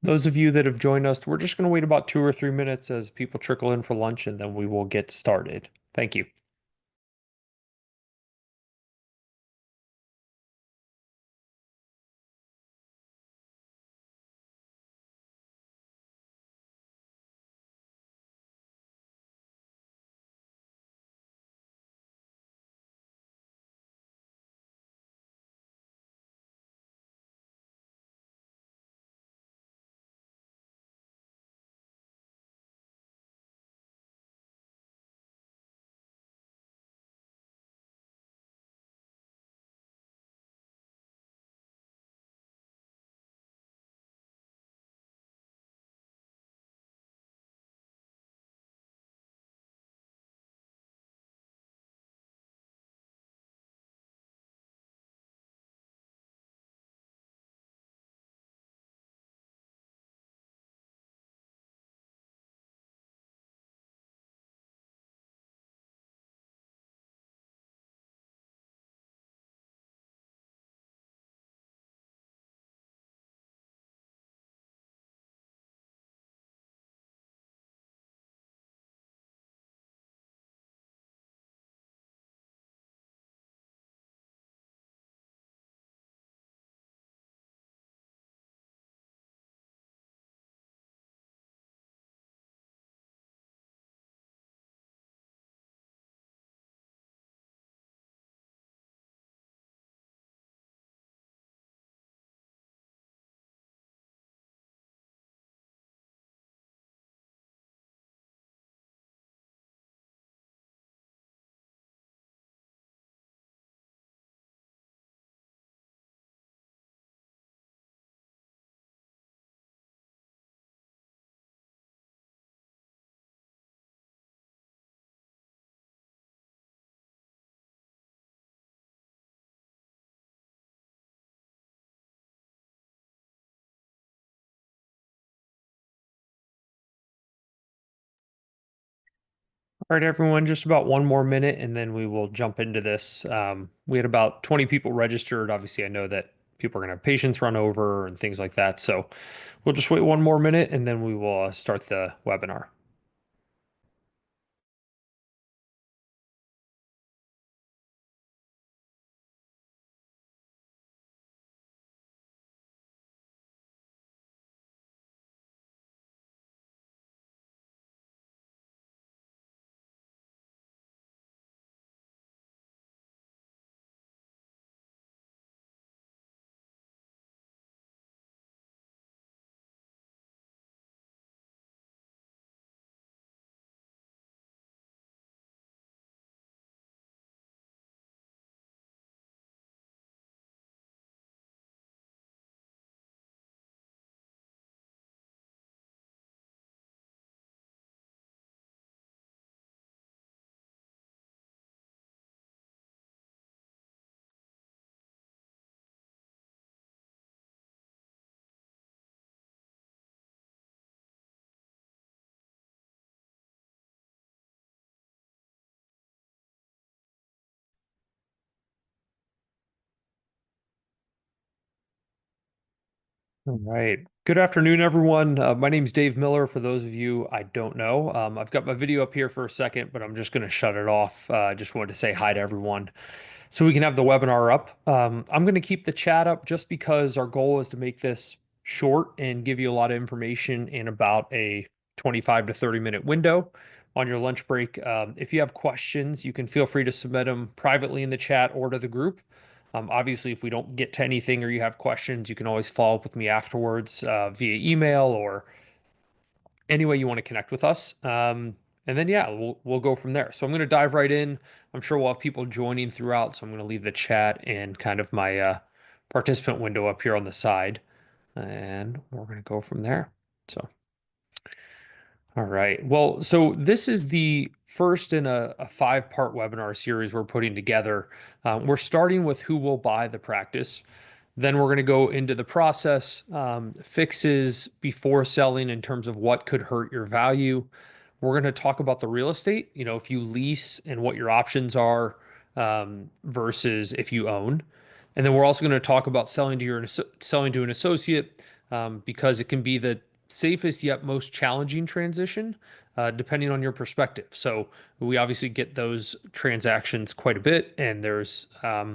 Those of you that have joined us, we're just going to wait about 2 or 3 minutes as people trickle in for lunch, and then we will get started. Thank you. All right, everyone, just about one more minute, and then we will jump into this. We had about 20 people registered. Obviously, I know that people are going to have patients run over and things like that. So we'll just wait one more minute, and then we will start the webinar. All right. Good afternoon, everyone. My name's Dave Miller. For those of you I don't know, I've got my video up here for a second, but I'm just going to shut it off. Just wanted to say hi to everyone so we can have the webinar up. I'm going to keep the chat up just because our goal is to make this short and give you a lot of information in about a 25 to 30-minute window on your lunch break. If you have questions, you can feel free to submit them privately in the chat or to the group. Obviously, if we don't get to anything or you have questions, you can always follow up with me afterwards via email or any way you want to connect with us. And then yeah, we'll go from there. So I'm going to dive right in. I'm sure we'll have people joining throughout, so I'm going to leave the chat and kind of my participant window up here on the side, and we're going to go from there. So. All right. Well, so this is the first in a five-part webinar series we're putting together. We're starting with who will buy the practice. Then we're going to go into the process, fixes before selling in terms of what could hurt your value. We're going to talk about the real estate, if you lease and what your options are versus if you own. And then we're also going to talk about selling to an associate, because it can be the safest yet most challenging transition, depending on your perspective. So we obviously get those transactions quite a bit, and there's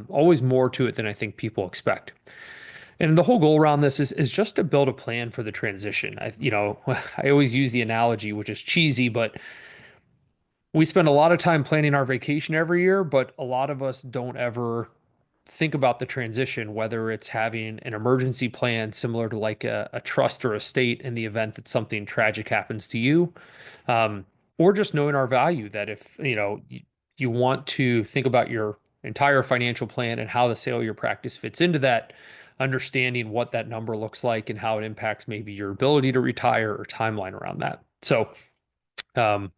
always more to it than I think people expect. And the whole goal around this is just to build a plan for the transition. I always use the analogy, which is cheesy, but we spend a lot of time planning our vacation every year, but a lot of us don't ever think about the transition, whether it's having an emergency plan similar to like a trust or estate in the event that something tragic happens to you, um, or just knowing our value that if you want to think about your entire financial plan and how the sale of your practice fits into that, understanding what that number looks like and how it impacts maybe your ability to retire or timeline around that. So, um,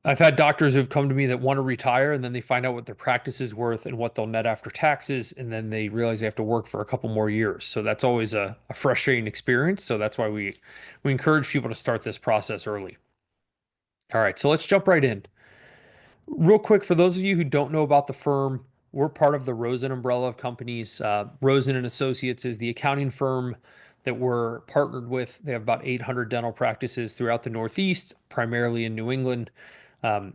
I've had doctors who've come to me that want to retire and then they find out what their practice is worth and what they'll net after taxes, and then they realize they have to work for a couple more years. So that's always a frustrating experience. So that's why we encourage people to start this process early. All right, so let's jump right in. Real quick, for those of you who don't know about the firm, we're part of the Rosen umbrella of companies. Rosen and Associates is the accounting firm that we're partnered with. They have about 800 dental practices throughout the Northeast, primarily in New England. Um,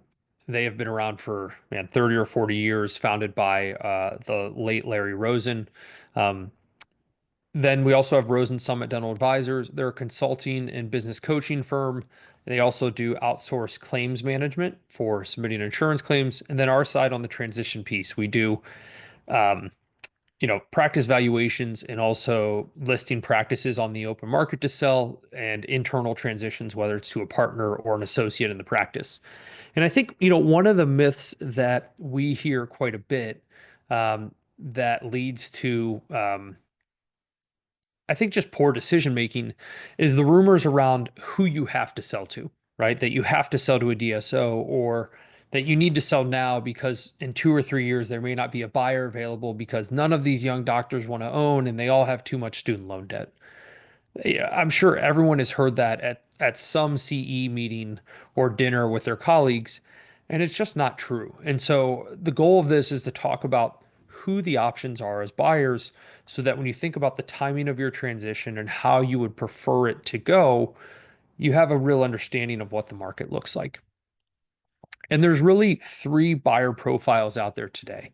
they have been around for 30 or 40 years, founded by the late Larry Rosen. Um, then we also have Rosen Summit Dental Advisors. They're a consulting and business coaching firm. They also do outsource claims management for submitting insurance claims. And then our side on the transition piece, we do um, practice valuations and also listing practices on the open market to sell and internal transitions, whether it's to a partner or an associate in the practice. And I think, one of the myths that we hear quite a bit that leads to I think just poor decision making is the rumors around who you have to sell to, right? That you have to sell to a DSO or that you need to sell now because in 2 or 3 years there may not be a buyer available because none of these young doctors want to own and they all have too much student loan debt. Yeah, I'm sure everyone has heard that at some CE meeting or dinner with their colleagues, and it's just not true. And so the goal of this is to talk about who the options are as buyers so that when you think about the timing of your transition and how you would prefer it to go, you have a real understanding of what the market looks like. And there's really three buyer profiles out there today.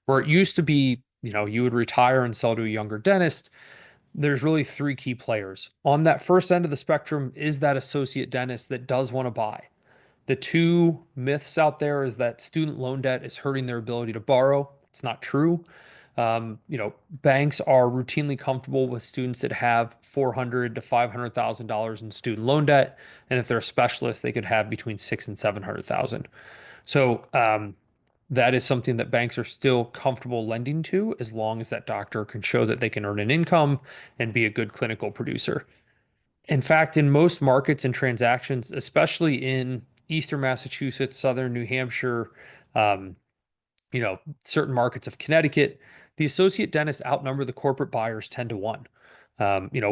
Where it used to be, you would retire and sell to a younger dentist, there's really three key players. On that first end of the spectrum is that associate dentist that does want to buy. The two myths out there is that student loan debt is hurting their ability to borrow. It's not true. Banks are routinely comfortable with students that have $400 to $500,000 in student loan debt, and if they're a specialist, they could have between six and 700,000. So that is something that banks are still comfortable lending to as long as that doctor can show that they can earn an income and be a good clinical producer. In fact, in most markets and transactions, especially in Eastern Massachusetts, Southern New Hampshire, um, certain markets of Connecticut, the associate dentists outnumber the corporate buyers 10 to 1.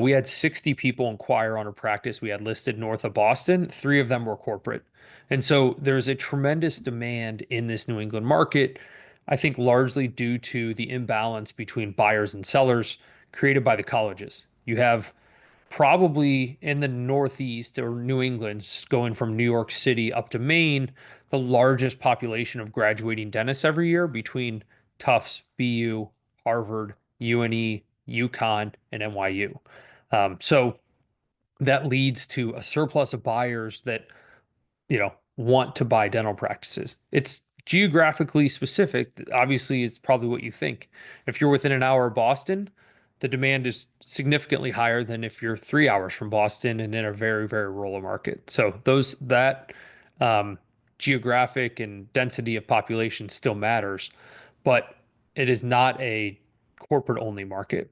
We had 60 people inquire on a practice we had listed north of Boston. Three of them were corporate. And so there's a tremendous demand in this New England market, I think largely due to the imbalance between buyers and sellers created by the colleges. You have probably in the Northeast or New England, going from New York City up to Maine, the largest population of graduating dentists every year between Tufts, BU, Harvard, UNE, UConn, and NYU. So that leads to a surplus of buyers that want to buy dental practices. It's geographically specific. Obviously, it's probably what you think. If you're within an hour of Boston, the demand is significantly higher than if you're 3 hours from Boston and in a very, very rural market. So that um, geographic and density of population still matters, but it is not a corporate only market.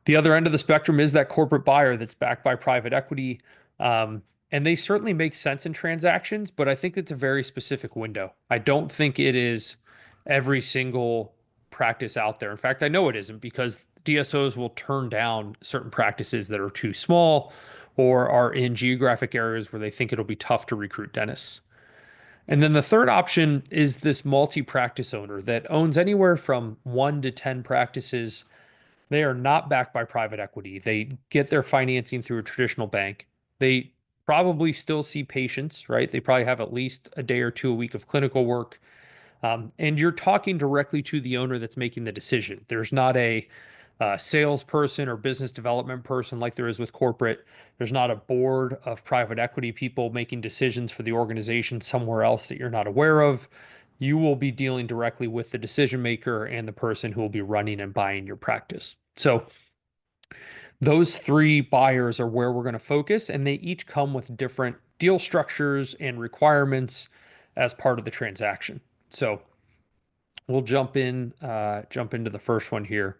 The other end of the spectrum is that corporate buyer that's backed by private equity. And they certainly make sense in transactions, but I think it's a very specific window. I don't think it is every single practice out there. In fact, I know it isn't because DSOs will turn down certain practices that are too small or are in geographic areas where they think it'll be tough to recruit dentists. And then the third option is this multi practice owner that owns anywhere from 1 to 10 practices They are not backed by private equity. They get their financing through a traditional bank. They probably still see patients, right? They probably have at least a day or two a week of clinical work. And you're talking directly to the owner that's making the decision. There's not a salesperson or business development person like there is with corporate. There's not a board of private equity people making decisions for the organization somewhere else that you're not aware of. You will be dealing directly with the decision maker and the person who will be running and buying your practice. So those three buyers are where we're going to focus, and they each come with different deal structures and requirements as part of the transaction. So we'll jump into the first one here,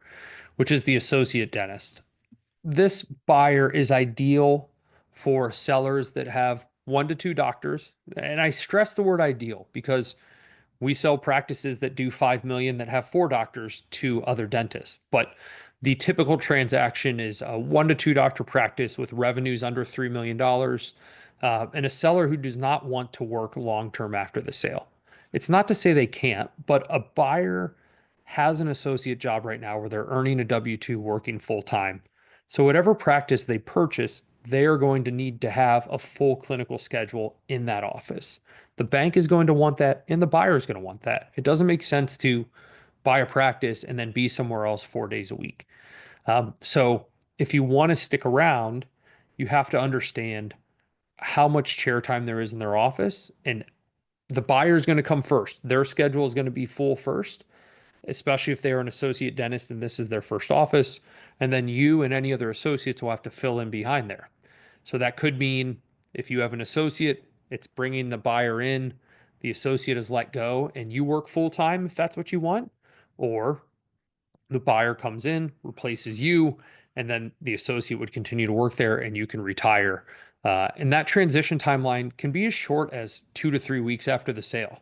which is the associate dentist. This buyer is ideal for sellers that have 1 to 2 doctors. And I stress the word ideal because we sell practices that do 5 million that have 4 doctors to other dentists. But the typical transaction is a 1 to 2 doctor practice with revenues under $3 million, and a seller who does not want to work long term after the sale. It's not to say they can't, but a buyer has an associate job right now where they're earning a W 2 working full time. So, whatever practice they purchase, they are going to need to have a full clinical schedule in that office. The bank is going to want that, and the buyer is going to want that. It doesn't make sense to buy a practice and then be somewhere else 4 days a week. So, if you want to stick around, you have to understand how much chair time there is in their office, and the buyer is going to come first. Their schedule is going to be full first, especially if they are an associate dentist and this is their first office. And then you and any other associates will have to fill in behind there. So that could mean if you have an associate, it's bringing the buyer in, the associate is let go, and you work full time if that's what you want. Or the buyer comes in, replaces you, and then the associate would continue to work there and you can retire. And that transition timeline can be as short as 2 to 3 weeks after the sale.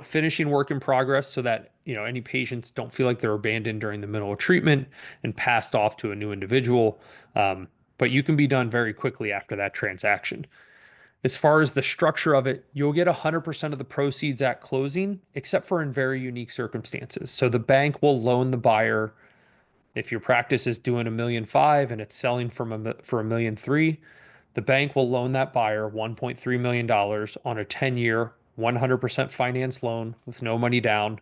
Finishing work in progress so that, any patients don't feel like they're abandoned during the middle of treatment and passed off to a new individual. But you can be done very quickly after that transaction. As far as the structure of it, you'll get 100% of the proceeds at closing, except for in very unique circumstances. So the bank will loan the buyer. If your practice is doing 1.5 million and it's selling for $1.3 million, the bank will loan that buyer $1.3 million on a 10-year, 100% finance loan with no money down.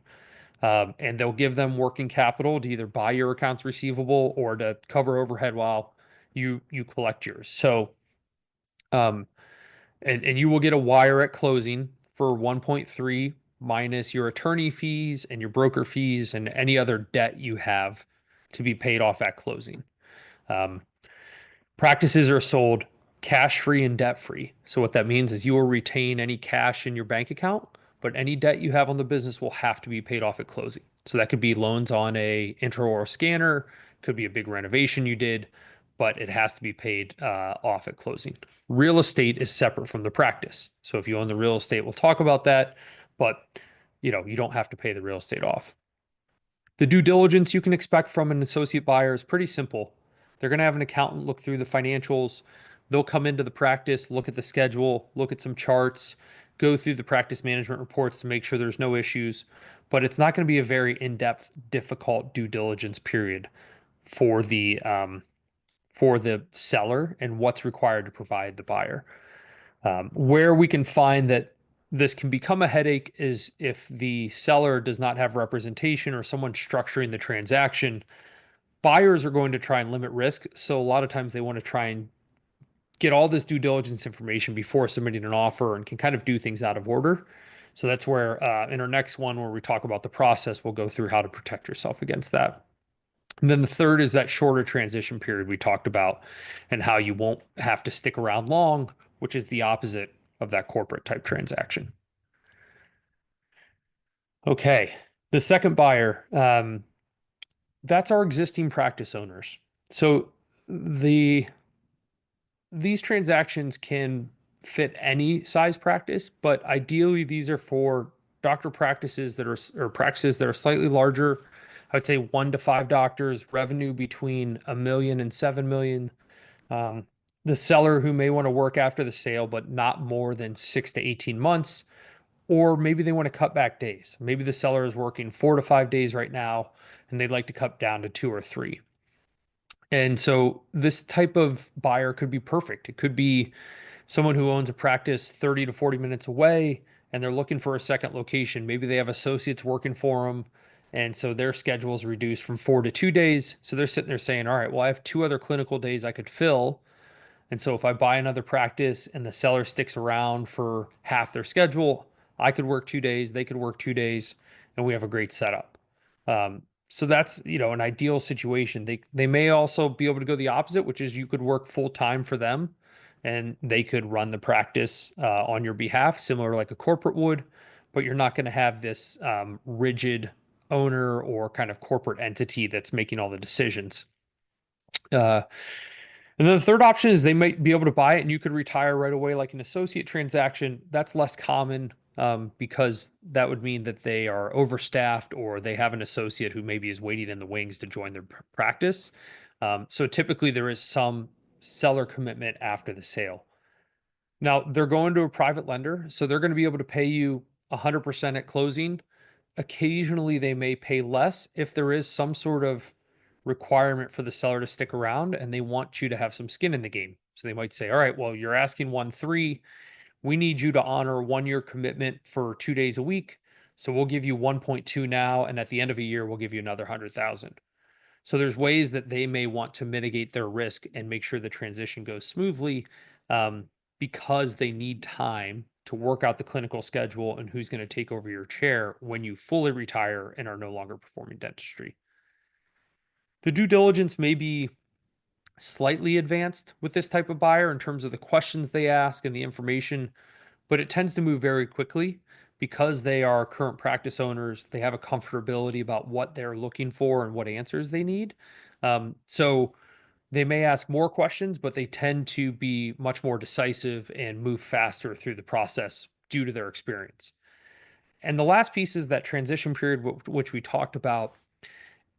And they'll give them working capital to either buy your accounts receivable or to cover overhead while you collect yours. So, um, and you will get a wire at closing for 1.3 minus your attorney fees and your broker fees and any other debt you have to be paid off at closing. Um, Practices are sold cash free and debt free. So what that means is you will retain any cash in your bank account, but any debt you have on the business will have to be paid off at closing. So that could be loans on a intraoral scanner, could be a big renovation you did, but it has to be paid off at closing. Real estate is separate from the practice. So if you own the real estate, we'll talk about that, but you don't have to pay the real estate off. The due diligence you can expect from an associate buyer is pretty simple. They're going to have an accountant look through the financials. They'll come into the practice, look at the schedule, look at some charts, go through the practice management reports to make sure there's no issues. But it's not going to be a very in-depth, difficult due diligence period for the seller and what's required to provide the buyer. Where we can find that this can become a headache is if the seller does not have representation or someone structuring the transaction. Buyers are going to try and limit risk. So a lot of times they want to try and get all this due diligence information before submitting an offer and can kind of do things out of order. So that's where in our next one, where we talk about the process, we'll go through how to protect yourself against that. And then the third is that shorter transition period we talked about and how you won't have to stick around long, which is the opposite of that corporate type transaction. Okay. The second buyer, that's our existing practice owners. So these transactions can fit any size practice, but ideally these are for doctor practices that are or practices that are slightly larger. I would say 1 to 5 doctors, revenue between 1 million and 7 million. The seller who may want to work after the sale, but not more than 6 to 18 months, or maybe they want to cut back days. Maybe the seller is working 4 to 5 days right now, and they'd like to cut down to 2 or 3. And so this type of buyer could be perfect. It could be someone who owns a practice 30 to 40 minutes away and they're looking for a second location. Maybe they have associates working for them. And so their schedule is reduced from 4 to 2 days. So they're sitting there saying, all right, well, I have 2 other clinical days I could fill. And so if I buy another practice and the seller sticks around for half their schedule, I could work 2 days, they could work 2 days, and we have a great setup. So that's, an ideal situation. They may also be able to go the opposite, which is you could work full time for them and they could run the practice on your behalf, similar like a corporate would, but you're not going to have this rigid owner or kind of corporate entity that's making all the decisions. Uh, and then the third option is they might be able to buy it and you could retire right away, like an associate transaction. That's less common because that would mean that they are overstaffed or they have an associate who maybe is waiting in the wings to join their practice. So typically there is some seller commitment after the sale. Now they're going to a private lender, so they're going to be able to pay you 100% at closing. Occasionally, they may pay less if there is some sort of requirement for the seller to stick around and they want you to have some skin in the game. So they might say, all right, well, you're asking 1.3. We need you to honor a 1 year commitment for 2 days a week. So we'll give you 1.2 now. And at the end of a year, we'll give you another 100,000. So there's ways that they may want to mitigate their risk and make sure the transition goes smoothly um, because they need time to work out the clinical schedule and who's going to take over your chair when you fully retire and are no longer performing dentistry. The due diligence may be slightly advanced with this type of buyer in terms of the questions they ask and the information, but it tends to move very quickly because they are current practice owners. They have a comfortability about what they're looking for and what answers they need. So they may ask more questions, but they tend to be much more decisive and move faster through the process due to their experience. And the last piece is that transition period, which we talked about.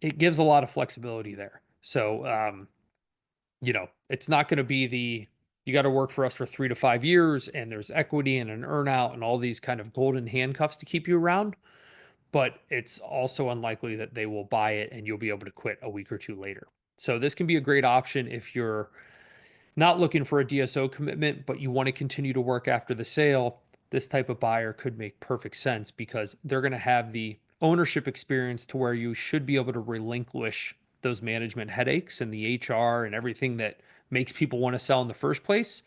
It gives a lot of flexibility there. So, it's not going to be you got to work for us for 3 to 5 years and there's equity and an earnout and all these kind of golden handcuffs to keep you around. But it's also unlikely that they will buy it and you'll be able to quit a week or two later. So this can be a great option if you're not looking for a DSO commitment, but you want to continue to work after the sale. This type of buyer could make perfect sense because they're going to have the ownership experience to where you should be able to relinquish those management headaches and the HR and everything that makes people want to sell in the first place,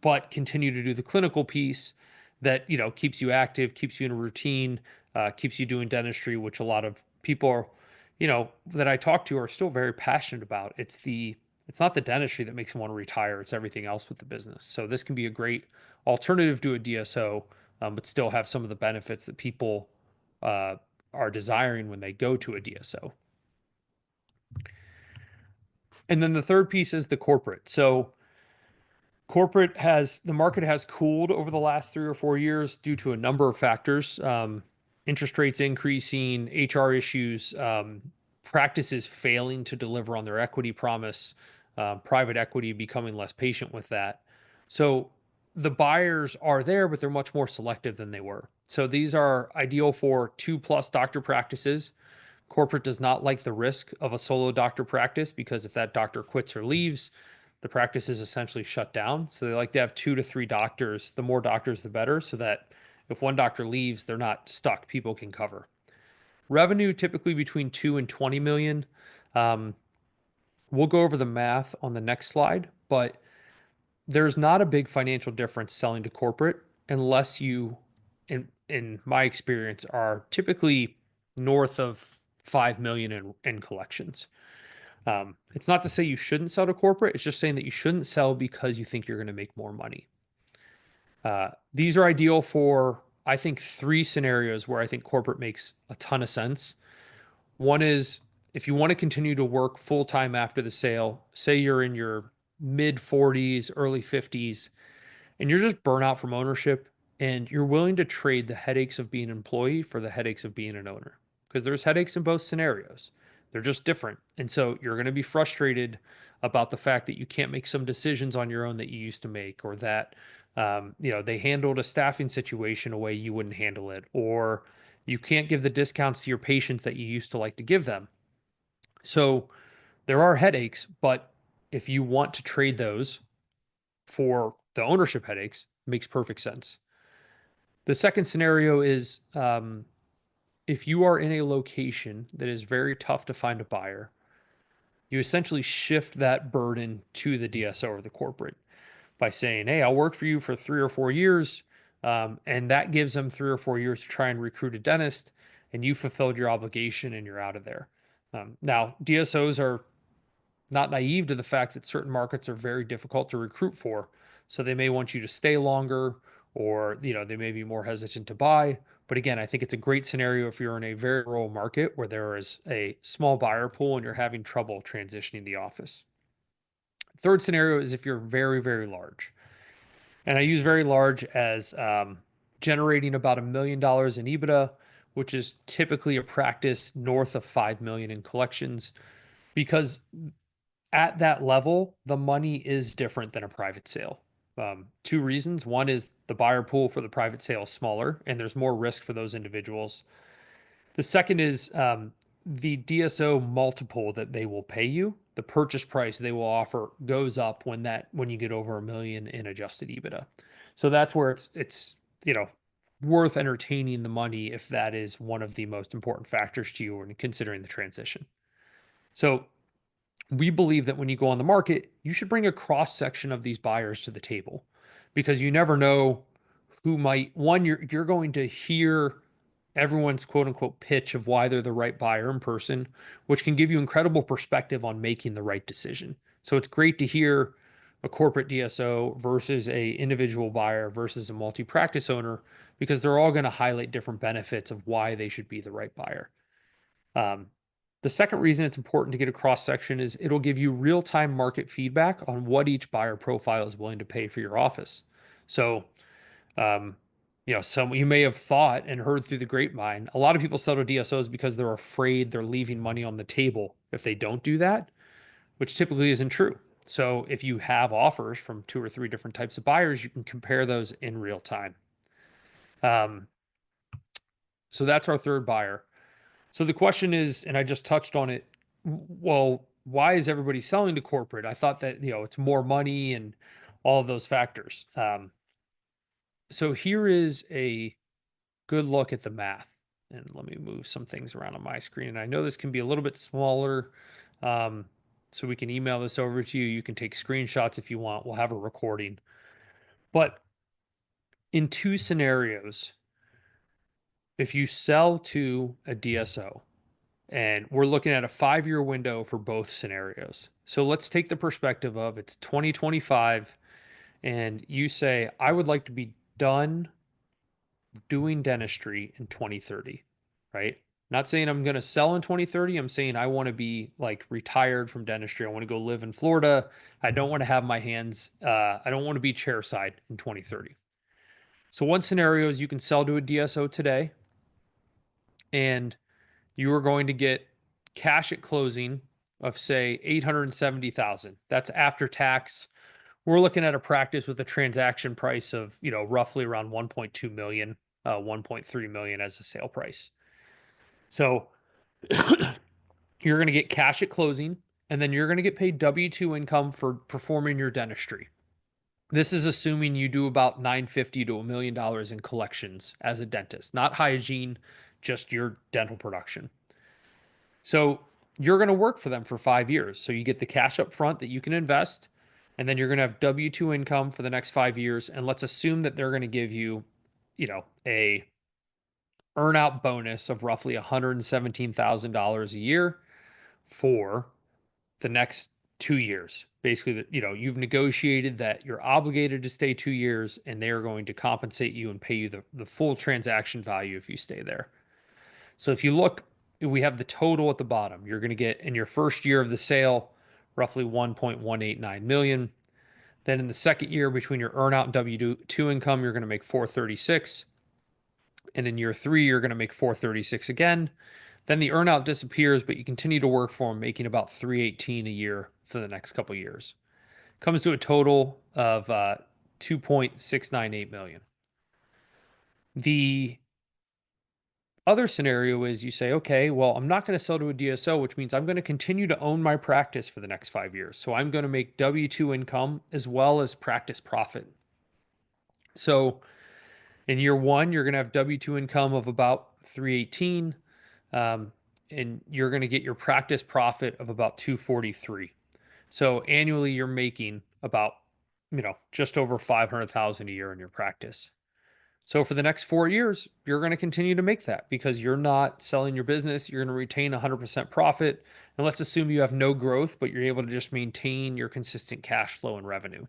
but continue to do the clinical piece that keeps you active, keeps you in a routine, keeps you doing dentistry, which a lot of people that I talk to are still very passionate about. It's not the dentistry that makes them want to retire; it's everything else with the business. So this can be a great alternative to a DSO, but still have some of the benefits that people uh, are desiring when they go to a DSO. And then the third piece is the corporate. So the market has cooled over the last 3 or 4 years due to a number of factors. Interest rates increasing, HR issues, practices failing to deliver on their equity promise, private equity becoming less patient with that. So the buyers are there, but they're much more selective than they were. So these are ideal for 2+ doctor practices. Corporate does not like the risk of a solo doctor practice because if that doctor quits or leaves, the practice is essentially shut down. So they like to have 2 to 3 doctors. The more doctors, the better, so that if one doctor leaves, they're not stuck. People can cover. Revenue typically between 2 and 20 million. Um, we'll go over the math on the next slide, but there's not a big financial difference selling to corporate unless you, in my experience, are typically north of 5 million in collections. It's not to say you shouldn't sell to corporate. It's just saying that you shouldn't sell because you think you're going to make more money. These are ideal for, I think, 3 scenarios where I think corporate makes a ton of sense. One is if you want to continue to work full time after the sale, say you're in your mid 40s, early 50s, and you're just burnt out from ownership and you're willing to trade the headaches of being an employee for the headaches of being an owner because there's headaches in both scenarios. They're just different. And so you're going to be frustrated about the fact that you can't make some decisions on your own that you used to make, or that, they handled a staffing situation a way you wouldn't handle it, or you can't give the discounts to your patients that you used to like to give them. So There are headaches, but if you want to trade those for the ownership headaches, it makes perfect sense. The second scenario is if you are in a location that is very tough to find a buyer, you essentially shift that burden to the DSO or the corporate by saying, hey, I'll work for you for 3 or 4 years. And that gives them 3 or 4 years to try and recruit a dentist, and you fulfilled your obligation and you're out of there. Now, DSOs are not naive to the fact that certain markets are very difficult to recruit for. So they may want you to stay longer, or they may be more hesitant to buy. But again, I think it's a great scenario if you're in a very rural market where there is a small buyer pool and you're having trouble transitioning the office. Third scenario is if you're very, very large. And I use very large as generating about $1 million in EBITDA, which is typically a practice north of 5 million in collections, because at that level, the money is different than a private sale. Two reasons. One is the buyer pool for the private sale is smaller, and there's more risk for those individuals. The second is the DSO multiple that they will pay you. The purchase price they will offer goes up when you get over 1 million in adjusted EBITDA. So that's where it's worth entertaining the money if that is one of the most important factors to you when considering the transition. So we believe that when you go on the market, you should bring a cross section of these buyers to the table, because you never know who might. One, you're going to hear everyone's quote unquote pitch of why they're the right buyer in person, which can give you incredible perspective on making the right decision. So it's great to hear a corporate DSO versus a individual buyer versus a multi-practice owner, because they're all going to highlight different benefits of why they should be the right buyer. Um, the second reason it's important to get a cross section is it'll give you real time market feedback on what each buyer profile is willing to pay for your office. So, um, some you may have thought and heard through the grapevine, a lot of people sell to DSOs because they're afraid they're leaving money on the table if they don't do that, which typically isn't true. So, if you have offers from 2 or 3 different types of buyers, you can compare those in real time. Um, so that's our third buyer. So the question is, and I just touched on it, well, why is everybody selling to corporate? I thought that, it's more money and all of those factors. So here is a good look at the math. And let me move some things around on my screen. And I know this can be a little bit smaller. Um, so we can email this over to you. You can take screenshots if you want. We'll have a recording. But in two scenarios, if you sell to a DSO, and we're looking at a 5-year window for both scenarios. So let's take the perspective of it's 2025, and you say, I would like to be done doing dentistry in 2030, right? Not saying I'm going to sell in 2030. I'm saying I want to be like retired from dentistry. I want to go live in Florida. I don't want to have my hands, I don't want to be chairside in 2030. So one scenario is you can sell to a DSO today, and you are going to get cash at closing of say 870,000. That's after tax. We're looking at a practice with a transaction price of, roughly around 1.2 million, 1.3 million as a sale price. So you're going to get cash at closing, and then you're going to get paid W-2 income for performing your dentistry. This is assuming you do about 950 to $1 million in collections as a dentist, not hygiene, just your dental production. So you're going to work for them for 5 years. So you get the cash up front that you can invest, and then you're going to have W-2 income for the next 5 years. And let's assume that they're going to give you, a earnout bonus of roughly $117,000 a year for the next 2 years. Basically, that you've negotiated that you're obligated to stay 2 years, and they are going to compensate you and pay you the full transaction value if you stay there. So if you look, we have the total at the bottom. You're going to get in your first year of the sale roughly 1.189 million. Then in the second year, between your earnout and W-2 income, you're going to make 436. And in year 3, you're going to make 436 again. Then the earnout disappears, but you continue to work for them, making about 318 a year for the next couple of years. Comes to a total of 2.698 million. The other scenario is you say, okay, well, I'm not going to sell to a DSO, which means I'm going to continue to own my practice for the next 5 years. So I'm going to make W-2 income as well as practice profit. So in year one, you're going to have W-2 income of about 318, um, and you're going to get your practice profit of about 243. So annually, you're making about, just over 500,000 a year in your practice. So for the next 4 years, you're going to continue to make that because you're not selling your business. You're going to retain 100% profit. And let's assume you have no growth, but you're able to just maintain your consistent cash flow and revenue.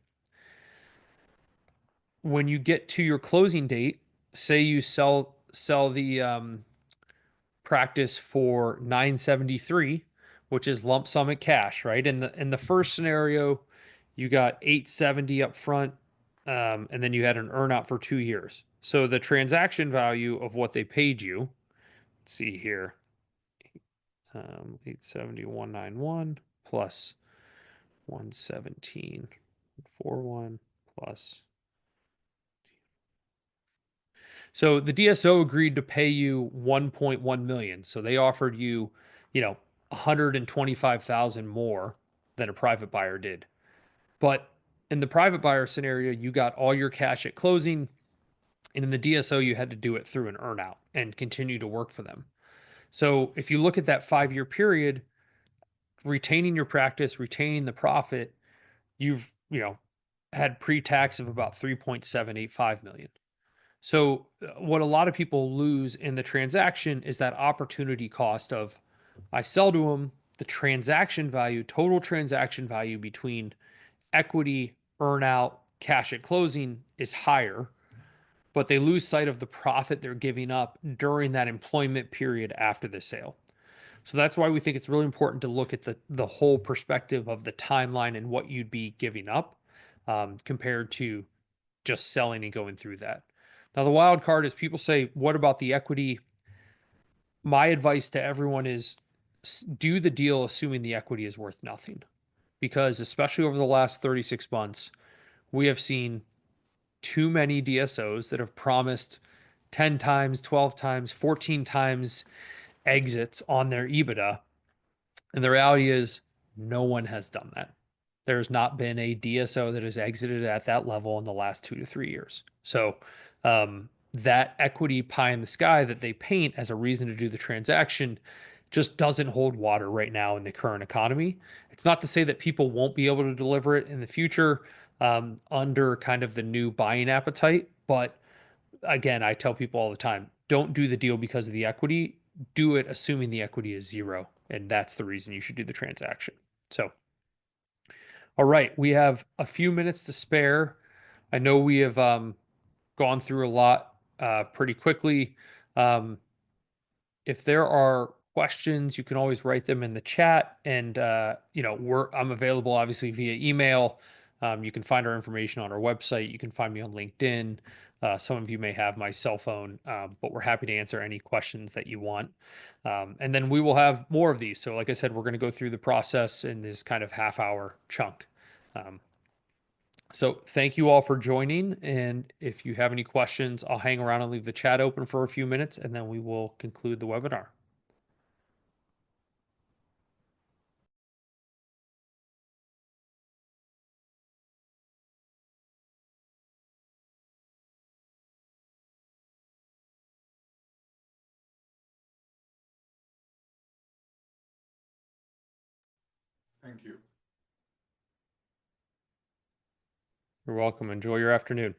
When you get to your closing date, say you sell the practice for 973, which is lump sum at cash, right? In the first scenario, you got 870 up front, and then you had an earnout for 2 years. So the transaction value of what they paid you, let's see here, 870, 191 plus 117.41 plus. So the DSO agreed to pay you 1.1 million. So they offered you, 125,000 more than a private buyer did. But in the private buyer scenario, you got all your cash at closing, and in the DSO, you had to do it through an earnout and continue to work for them. So if you look at that 5 year period, retaining your practice, retaining the profit, you've, had pre-tax of about 3.785 million. So what a lot of people lose in the transaction is that opportunity cost of I sell to them, the transaction value, total transaction value between equity, earnout, cash at closing is higher, but they lose sight of the profit they're giving up during that employment period after the sale. So that's why we think it's really important to look at the whole perspective of the timeline and what you'd be giving up, compared to just selling and going through that. Now, the wild card is people say, what about the equity? My advice to everyone is do the deal assuming the equity is worth nothing. Because especially over the last 36 months, we have seen too many DSOs that have promised 10 times, 12 times, 14 times exits on their EBITDA. And the reality is, no one has done that. There's not been a DSO that has exited at that level in the last 2 to 3 years. So that equity pie in the sky that they paint as a reason to do the transaction just doesn't hold water right now in the current economy. It's not to say that people won't be able to deliver it in the future, under kind of the new buying appetite. But again, I tell people all the time, don't do the deal because of the equity. Do it assuming the equity is zero. And that's the reason you should do the transaction. So, all right, we have a few minutes to spare. I know we have gone through a lot pretty quickly. Um, if there are questions, you can always write them in the chat, and I'm available obviously via email. You can find our information on our website. You can find me on LinkedIn. Some of you may have my cell phone, but we're happy to answer any questions that you want. And then we will have more of these. So, like I said, we're going to go through the process in this kind of half-hour chunk. Um, so thank you all for joining. And if you have any questions, I'll hang around and leave the chat open for a few minutes, and then we will conclude the webinar. Thank you. You're welcome. Enjoy your afternoon.